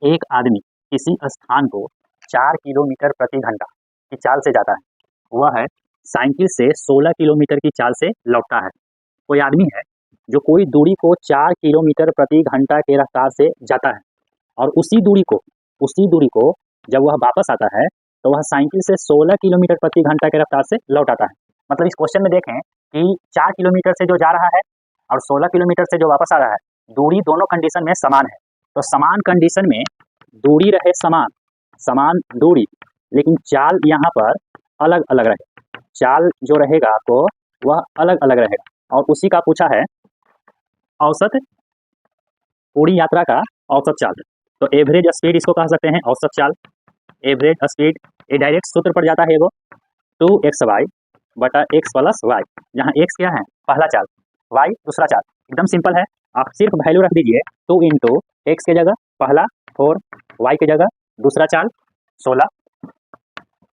एक आदमी किसी स्थान को 4 किलोमीटर प्रति घंटा की चाल से जाता है, वह है साइकिल से 16 किलोमीटर की चाल से लौटता है। कोई आदमी है जो कोई दूरी को 4 किलोमीटर प्रति घंटा के रफ्तार से जाता है और उसी दूरी को जब वह वापस आता है तो वह साइकिल से 16 किलोमीटर प्रति घंटा के रफ्तार से लौट आता है। मतलब इस क्वेश्चन में देखें कि 4 किलोमीटर से जो जा रहा है और 16 किलोमीटर से जो वापस आ रहा है, दूरी दोनों कंडीशन में समान है। तो समान कंडीशन में दूरी रहे समान दूरी, लेकिन चाल यहाँ पर अलग अलग रहे। चाल जो रहेगा आपको वह अलग अलग रहेगा और उसी का पूछा है औसत पूरी यात्रा का औसत चाल। तो एवरेज स्पीड इसको कह सकते हैं, औसत चाल। एवरेज स्पीड ये डायरेक्ट सूत्र पर जाता है वो 2xy बटा x प्लस वाई, जहाँ x क्या है पहला चाल, y दूसरा चाल। एकदम सिंपल है, आप सिर्फ वैल्यू रख दीजिए 2 इंटू एक्स के जगह पहला 4, y के जगह दूसरा चाल 16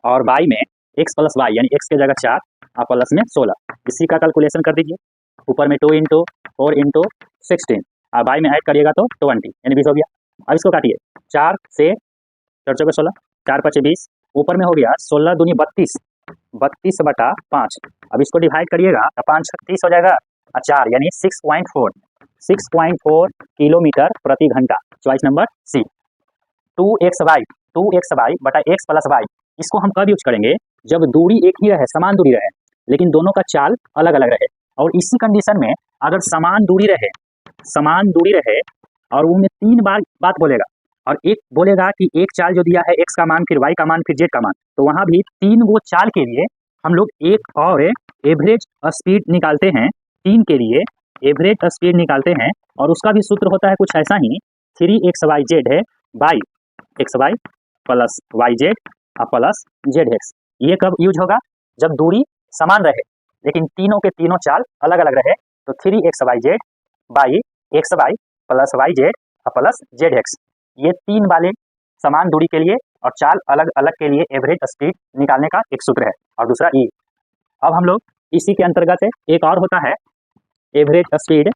और y में x प्लस वाई यानी x के जगह 4 और प्लस में 16। इसी का कैलकुलेशन कर दीजिए, ऊपर में 2 इंटू 4 इंटू 16 और y में ऐड करिएगा तो 20 यानी 20 हो गया। अब इसको काटिए, 4 से 4 चौके 16, 4 5 20, ऊपर में हो गया 16 दूनी 32, 32 बटा 5। अब इसको डिवाइड करिएगा तो 5 30 हो जाएगा और 4 यानी 6.4 किलोमीटर प्रति घंटा। Choice number C. 2xy बटा x प्लस वाई, इसको हम कब यूज करेंगे जब दूरी एक ही रहे, समान दूरी रहे, लेकिन दोनों का चाल अलग अलग रहे। और इसी कंडीशन में अगर समान दूरी रहे और वो में 3 बार बात बोलेगा और एक बोलेगा कि एक चाल जो दिया है x का मान, फिर y का मान, फिर z का मान, तो वहां भी 3 वो चाल के लिए हम लोग एक और एवरेज स्पीड निकालते हैं। 3 के लिए एवरेज स्पीड निकालते हैं और उसका भी सूत्र होता है कुछ ऐसा ही, 3xyz है by xy plus yz plus zx। ये कब यूज होगा जब दूरी समान रहे लेकिन तीनों के तीनों चाल अलग अलग रहे। तो 3xyz by xy plus yz plus zx, ये 3 वाले समान दूरी के लिए और चाल अलग अलग के लिए एवरेज स्पीड निकालने का एक सूत्र है और दूसरा ई। अब हम लोग इसी के अंतर्गत एक और होता है एवरेज स्पीड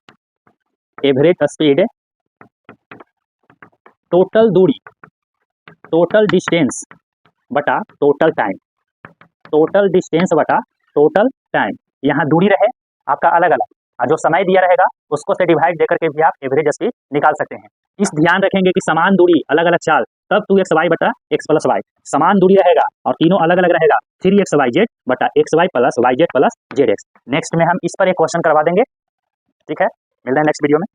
टोटल दूरी, टोटल डिस्टेंस बटा टोटल टाइम, टोटल डिस्टेंस बटा टोटल टाइम। यहाँ दूरी रहे आपका अलग अलग और जो समय दिया रहेगा उसको से डिवाइड देकर के भी आप एवरेज स्पीड निकाल सकते हैं। इस ध्यान रखेंगे कि समान दूरी अलग अलग चाल, तब 2xy बटा x प्लस वाई, समान दूरी रहेगा और तीनों अलग अलग रहेगा 3xyz बटा xy plus yz plus zx। Next में हम इस पर एक क्वेश्चन करवा देंगे। ठीक है, मिलते हैं नेक्स्ट वीडियो में।